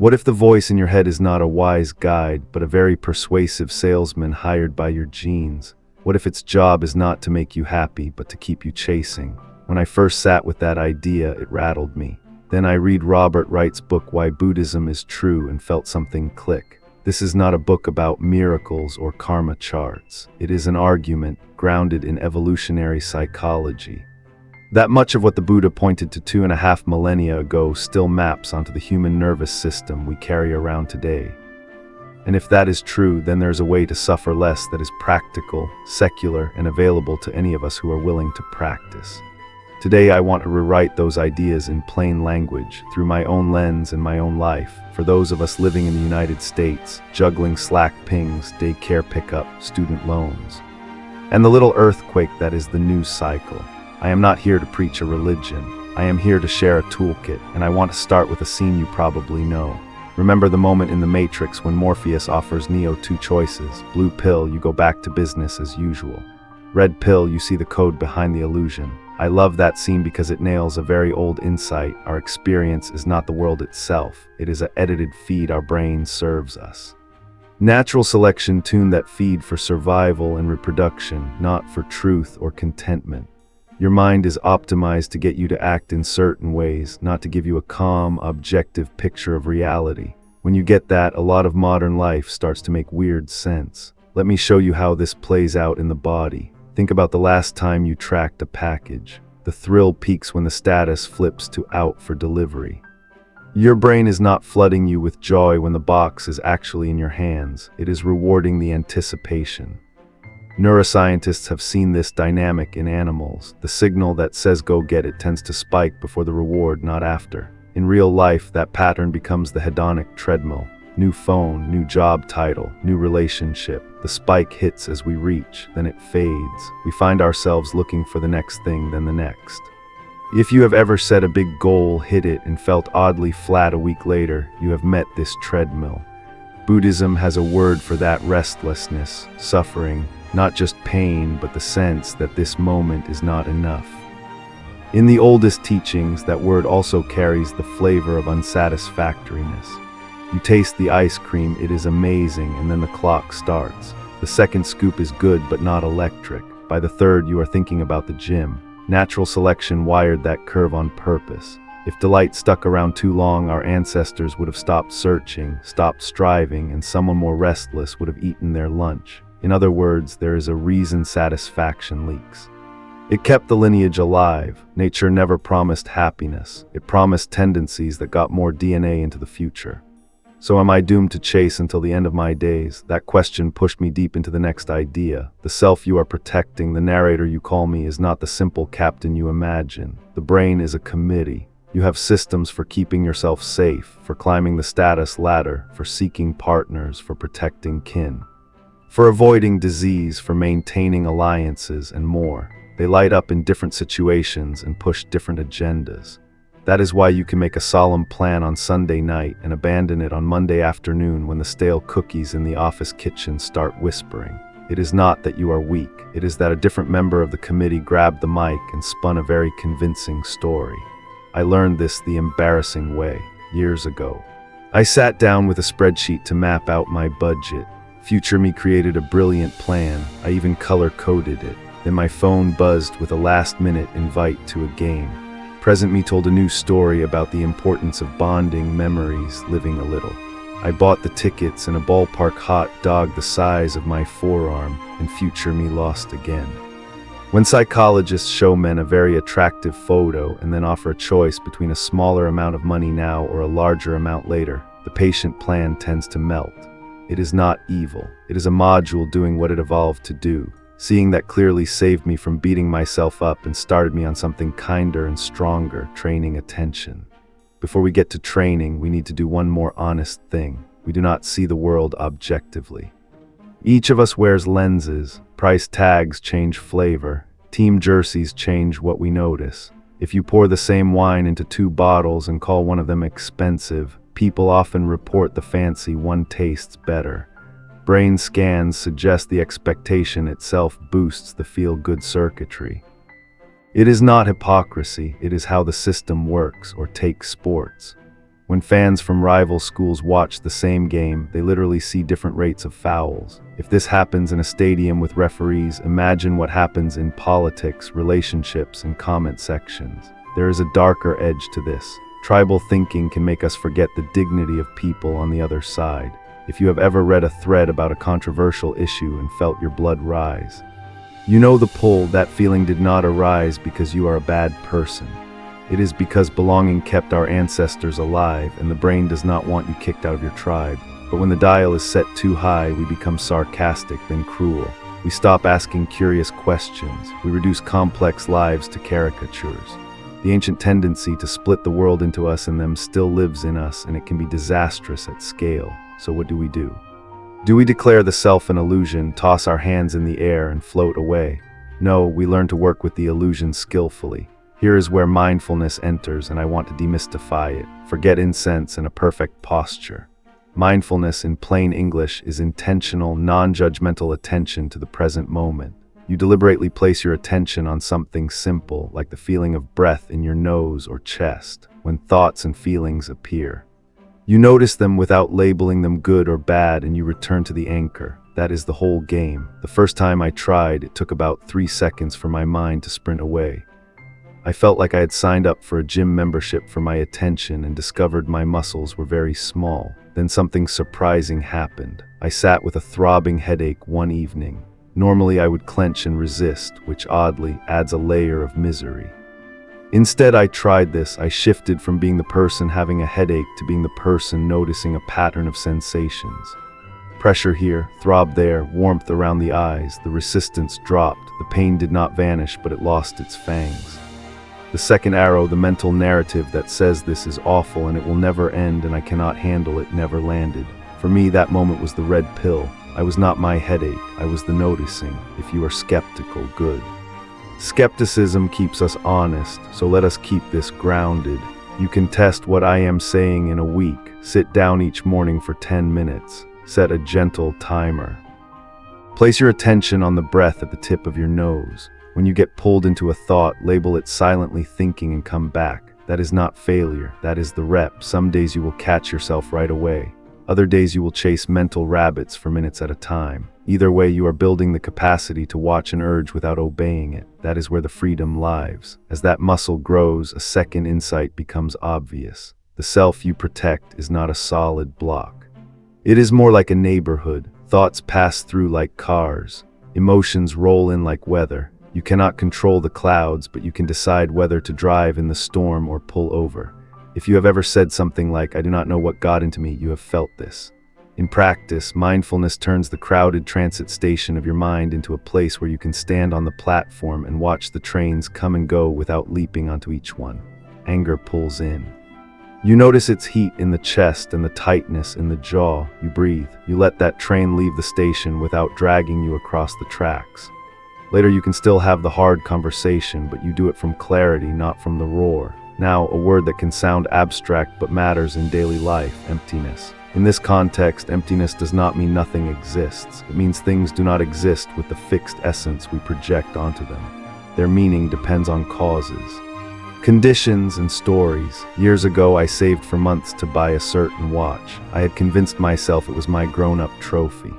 What if the voice in your head is not a wise guide, but a very persuasive salesman hired by your genes? What if its job is not to make you happy, but to keep you chasing? When I first sat with that idea, it rattled me. Then I read Wright's book, Why Buddhism is True, and felt something click. This is not a book about miracles or karma charts. It is an argument grounded in evolutionary psychology. That much of what the Buddha pointed to 2.5 millennia ago still maps onto the human nervous system we carry around today. And if that is true, then there's a way to suffer less that is practical, secular, and available to any of us who are willing to practice. Today I want to rewrite those ideas in plain language, through my own lens and my own life, for those of us living in the United States, juggling Slack pings, daycare pickup, student loans, and the little earthquake that is the news cycle. I am not here to preach a religion. I am here to share a toolkit, and I want to start with a scene you probably know. Remember the moment in The Matrix when Morpheus offers Neo 2 choices. Blue pill, you go back to business as usual. Red pill, you see the code behind the illusion. I love that scene because it nails a very old insight. Our experience is not the world itself. It is an edited feed our brain serves us. Natural selection tuned that feed for survival and reproduction, not for truth or contentment. Your mind is optimized to get you to act in certain ways, not to give you a calm, objective picture of reality. When you get that, a lot of modern life starts to make weird sense. Let me show you how this plays out in the body. Think about the last time you tracked a package. The thrill peaks when the status flips to out for delivery. Your brain is not flooding you with joy when the box is actually in your hands. It is rewarding the anticipation. Neuroscientists have seen this dynamic in animals. The signal that says go get it tends to spike before the reward, not after. In real life, that pattern becomes the hedonic treadmill. New phone, new job title, new relationship. The spike hits as we reach, then it fades. We find ourselves looking for the next thing, then the next. If you have ever set a big goal, hit it, and felt oddly flat a week later, you have met this treadmill. Buddhism has a word for that: restlessness, suffering. Not just pain, but the sense that this moment is not enough. In the oldest teachings, that word also carries the flavor of unsatisfactoriness. You taste the ice cream, it is amazing, and then the clock starts. The second scoop is good, but not electric. By the third, you are thinking about the gym. Natural selection wired that curve on purpose. If delight stuck around too long, our ancestors would have stopped searching, stopped striving, and someone more restless would have eaten their lunch. In other words, there is a reason satisfaction leaks. It kept the lineage alive. Nature never promised happiness. It promised tendencies that got more DNA into the future. So am I doomed to chase until the end of my days? That question pushed me deep into the next idea. The self you are protecting, the narrator you call me, is not the simple captain you imagine. The brain is a committee. You have systems for keeping yourself safe, for climbing the status ladder, for seeking partners, for protecting kin, for avoiding disease, for maintaining alliances, and more. They light up in different situations and push different agendas. That is why you can make a solemn plan on Sunday night and abandon it on Monday afternoon when the stale cookies in the office kitchen start whispering. It is not that you are weak. It is that a different member of the committee grabbed the mic and spun a very convincing story. I learned this the embarrassing way, years ago. I sat down with a spreadsheet to map out my budget. Future me created a brilliant plan. I even color-coded it. Then my phone buzzed with a last-minute invite to a game. Present me told a new story about the importance of bonding, memories, living a little. I bought the tickets and a ballpark hot dog the size of my forearm, and future me lost again. When psychologists show men a very attractive photo and then offer a choice between a smaller amount of money now or a larger amount later, the patient plan tends to melt. It is not evil. It is a module doing what it evolved to do. Seeing that clearly saved me from beating myself up and started me on something kinder and stronger, training attention. Before we get to training, we need to do one more honest thing. We do not see the world objectively. Each of us wears lenses. Price tags change flavor. Team jerseys change what we notice. If you pour the same wine into 2 bottles and call one of them expensive, people often report the fancy one tastes better. Brain scans suggest the expectation itself boosts the feel-good circuitry. It is not hypocrisy, it is how the system works. Or take sports. When fans from rival schools watch the same game, they literally see different rates of fouls. If this happens in a stadium with referees, imagine what happens in politics, relationships, and comment sections. There is a darker edge to this. Tribal thinking can make us forget the dignity of people on the other side. If you have ever read a thread about a controversial issue and felt your blood rise, you know the pull. That feeling did not arise because you are a bad person. It is because belonging kept our ancestors alive, and the brain does not want you kicked out of your tribe. But when the dial is set too high, we become sarcastic, then cruel. We stop asking curious questions. We reduce complex lives to caricatures. The ancient tendency to split the world into us and them still lives in us, and it can be disastrous at scale. So what do? Do we declare the self an illusion, toss our hands in the air, and float away? No, we learn to work with the illusion skillfully. Here is where mindfulness enters, and I want to demystify it. Forget incense and a perfect posture. Mindfulness, in plain English, is intentional, non-judgmental attention to the present moment. You deliberately place your attention on something simple, like the feeling of breath in your nose or chest, when thoughts and feelings appear. You notice them without labeling them good or bad, and you return to the anchor. That is the whole game. The first time I tried, it took about 3 seconds for my mind to sprint away. I felt like I had signed up for a gym membership for my attention and discovered my muscles were very small. Then something surprising happened. I sat with a throbbing headache one evening. Normally I would clench and resist, which oddly adds a layer of misery. Instead, I tried this. I shifted from being the person having a headache to being the person noticing a pattern of sensations. Pressure here, throb there, warmth around the eyes. The resistance dropped. The pain did not vanish, but it lost its fangs. The second arrow, the mental narrative that says this is awful and it will never end and I cannot handle it, never landed. For me, that moment was the red pill. I was not my headache, I was the noticing. If you are skeptical, good. Skepticism keeps us honest, so let us keep this grounded. You can test what I am saying in a week. Sit down each morning for 10 minutes. Set a gentle timer. Place your attention on the breath at the tip of your nose. When you get pulled into a thought, label it silently thinking and come back. That is not failure, that is the rep. Some days you will catch yourself right away. Other days you will chase mental rabbits for minutes at a time. Either way, you are building the capacity to watch an urge without obeying it. That is where the freedom lies. As that muscle grows, a second insight becomes obvious. The self you protect is not a solid block. It is more like a neighborhood. Thoughts pass through like cars. Emotions roll in like weather. You cannot control the clouds, but you can decide whether to drive in the storm or pull over. If you have ever said something like, "I do not know what got into me," you have felt this. In practice, mindfulness turns the crowded transit station of your mind into a place where you can stand on the platform and watch the trains come and go without leaping onto each one. Anger pulls in. You notice its heat in the chest and the tightness in the jaw. You breathe. You let that train leave the station without dragging you across the tracks. Later you can still have the hard conversation, but you do it from clarity, not from the roar. Now, a word that can sound abstract but matters in daily life: emptiness. In this context, emptiness does not mean nothing exists. It means things do not exist with the fixed essence we project onto them. Their meaning depends on causes, conditions, and stories. Years ago, I saved for months to buy a certain watch. I had convinced myself it was my grown-up trophy.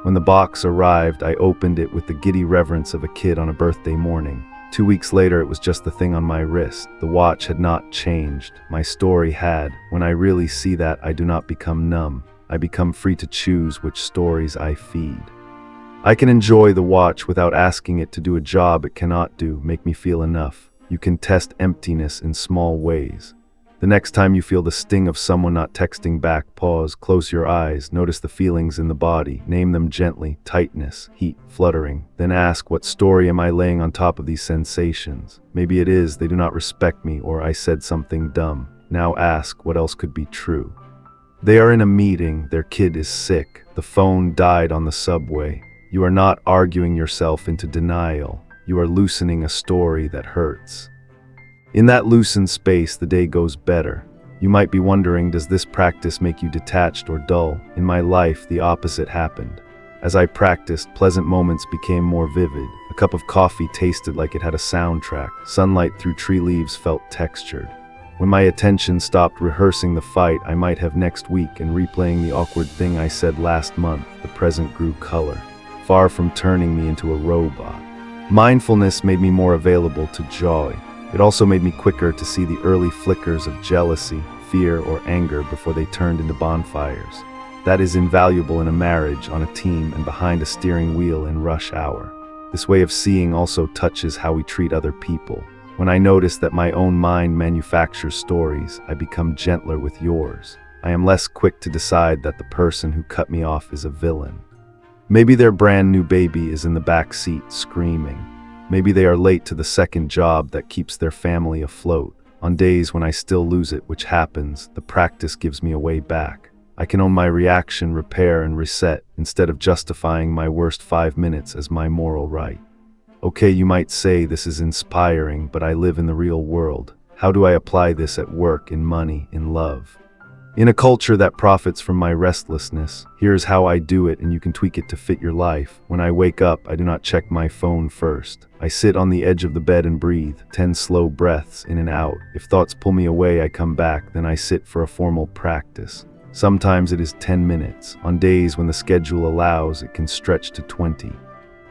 When the box arrived, I opened it with the giddy reverence of a kid on a birthday morning. 2 weeks later, it was just the thing on my wrist. The watch had not changed. My story had. When I really see that, I do not become numb. I become free to choose which stories I feed. I can enjoy the watch without asking it to do a job it cannot do, make me feel enough. You can test emptiness in small ways. The next time you feel the sting of someone not texting back, pause, close your eyes, notice the feelings in the body, name them gently: tightness, heat, fluttering. Then ask, what story am I laying on top of these sensations? Maybe it is, they do not respect me, or I said something dumb. Now ask, what else could be true? They are in a meeting, their kid is sick, the phone died on the subway. You are not arguing yourself into denial. You are loosening a story that hurts. In that loosened space, the day goes better. You might be wondering, does this practice make you detached or dull? In my life, the opposite happened. As I practiced, pleasant moments became more vivid. A cup of coffee tasted like it had a soundtrack. Sunlight through tree leaves felt textured. When my attention stopped rehearsing the fight I might have next week and replaying the awkward thing I said last month, the present grew color, far from turning me into a robot. Mindfulness made me more available to joy. It also made me quicker to see the early flickers of jealousy, fear, or anger before they turned into bonfires. That is invaluable in a marriage, on a team, and behind a steering wheel in rush hour. This way of seeing also touches how we treat other people. When I notice that my own mind manufactures stories, I become gentler with yours. I am less quick to decide that the person who cut me off is a villain. Maybe their brand new baby is in the back seat screaming. Maybe they are late to the second job that keeps their family afloat. On days when I still lose it, which happens, the practice gives me a way back. I can own my reaction, repair, and reset instead of justifying my worst 5 minutes as my moral right. Okay, you might say this is inspiring, but I live in the real world. How do I apply this at work, in money, in love? In a culture that profits from my restlessness, here's how I do it, and you can tweak it to fit your life. When I wake up, I do not check my phone first. I sit on the edge of the bed and breathe, 10 slow breaths in and out. If thoughts pull me away, I come back, then I sit for a formal practice. Sometimes it is 10 minutes. On days when the schedule allows, it can stretch to 20.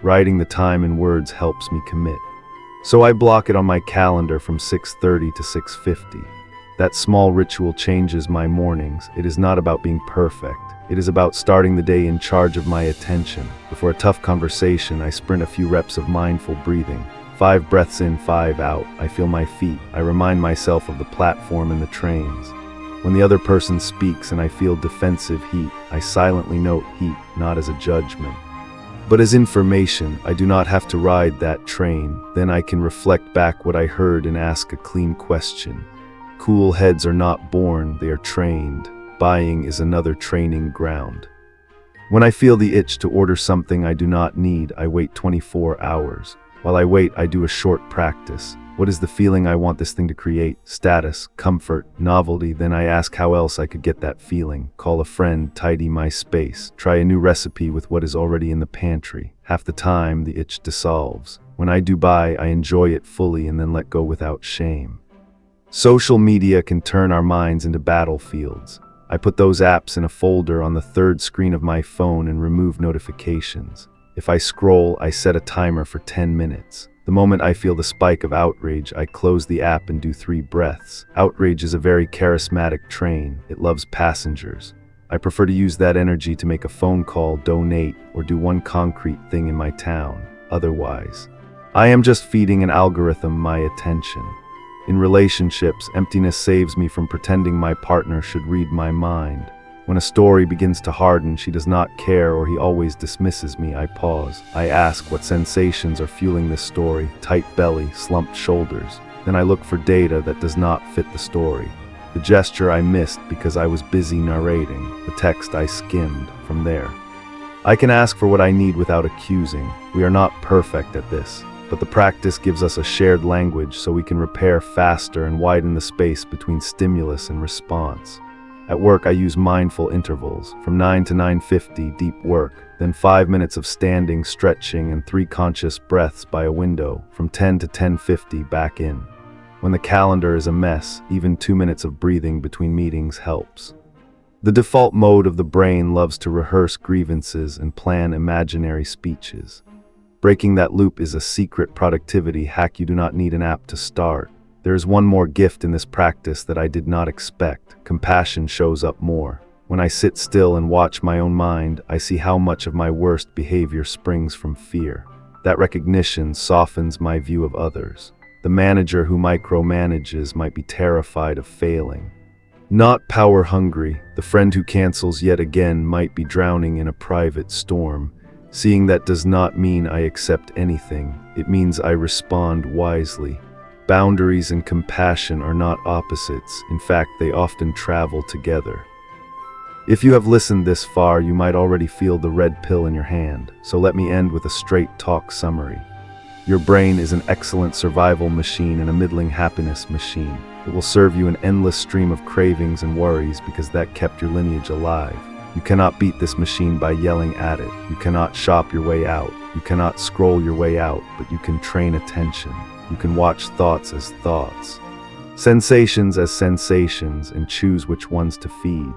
Writing the time in words helps me commit. So I block it on my calendar from 6:30 to 6:50. That small ritual changes my mornings. It is not about being perfect. It is about starting the day in charge of my attention. Before a tough conversation, I sprint a few reps of mindful breathing. 5 breaths in, 5 out. I feel my feet. I remind myself of the platform and the trains. When the other person speaks and I feel defensive heat, I silently note heat, not as a judgment, but as information. I do not have to ride that train. Then I can reflect back what I heard and ask a clean question. Cool heads are not born, they are trained. Buying is another training ground. When I feel the itch to order something I do not need, I wait 24 hours. While I wait, I do a short practice. What is the feeling I want this thing to create? Status, comfort, novelty. Then I ask how else I could get that feeling. Call a friend, tidy my space. Try a new recipe with what is already in the pantry. Half the time, the itch dissolves. When I do buy, I enjoy it fully and then let go without shame. Social media can turn our minds into battlefields. I put those apps in a folder on the third screen of my phone and remove notifications. If I scroll, I set a timer for 10 minutes. The moment I feel the spike of outrage, I close the app and do 3 breaths. Outrage is a very charismatic train. It loves passengers. I prefer to use that energy to make a phone call, donate, or do one concrete thing in my town. Otherwise, I am just feeding an algorithm my attention. In relationships, emptiness saves me from pretending my partner should read my mind. When a story begins to harden, she does not care or he always dismisses me, I pause. I ask what sensations are fueling this story. Tight belly, slumped shoulders. Then I look for data that does not fit the story. The gesture I missed because I was busy narrating. The text I skimmed. From there, I can ask for what I need without accusing. We are not perfect at this, but the practice gives us a shared language so we can repair faster and widen the space between stimulus and response. At work, I use mindful intervals. From 9 to 9:50, deep work. Then 5 minutes of standing, stretching, and 3 conscious breaths by a window. From 10 to 10:50, back in. When the calendar is a mess, even 2 minutes of breathing between meetings helps. The default mode of the brain loves to rehearse grievances and plan imaginary speeches. Breaking that loop is a secret productivity hack. You do not need an app to start. There is one more gift in this practice that I did not expect. Compassion shows up more. When I sit still and watch my own mind, I see how much of my worst behavior springs from fear. That recognition softens my view of others. The manager who micromanages might be terrified of failing, not power hungry. The friend who cancels yet again might be drowning in a private storm. Seeing that does not mean I accept anything. It means I respond wisely. Boundaries and compassion are not opposites. In fact, they often travel together. If you have listened this far, you might already feel the red pill in your hand. So let me end with a straight talk summary. Your brain is an excellent survival machine and a middling happiness machine. It will serve you an endless stream of cravings and worries because that kept your lineage alive. You cannot beat this machine by yelling at it. You cannot shop your way out. You cannot scroll your way out, but you can train attention. You can watch thoughts as thoughts. sensations as sensations and choose which ones to feed.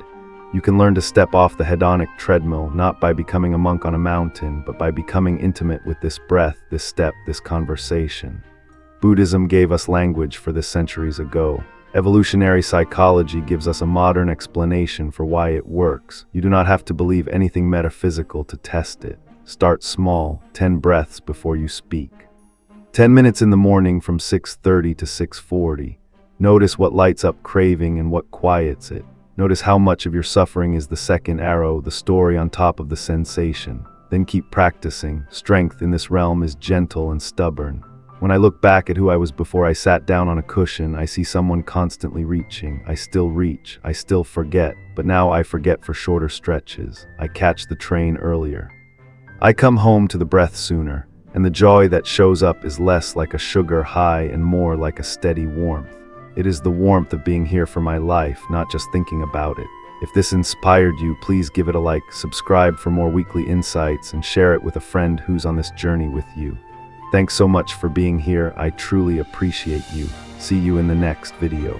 You can learn to step off the hedonic treadmill not by becoming a monk on a mountain, but by becoming intimate with this breath, this step, this conversation. Buddhism gave us language for this centuries ago. Evolutionary psychology gives us a modern explanation for why it works. You do not have to believe anything metaphysical to test it. Start small, 10 breaths before you speak. 10 minutes in the morning from 6:30 to 6:40. Notice what lights up craving and what quiets it. Notice how much of your suffering is the second arrow, the story on top of the sensation. Then keep practicing. Strength in this realm is gentle and stubborn. When I look back at who I was before I sat down on a cushion, I see someone constantly reaching. I still reach. I still forget. But now I forget for shorter stretches. I catch the train earlier. I come home to the breath sooner, and the joy that shows up is less like a sugar high and more like a steady warmth. It is the warmth of being here for my life, not just thinking about it. If this inspired you, please give it a like, subscribe for more weekly insights, and share it with a friend who's on this journey with you. Thanks so much for being here. I truly appreciate you. See you in the next video.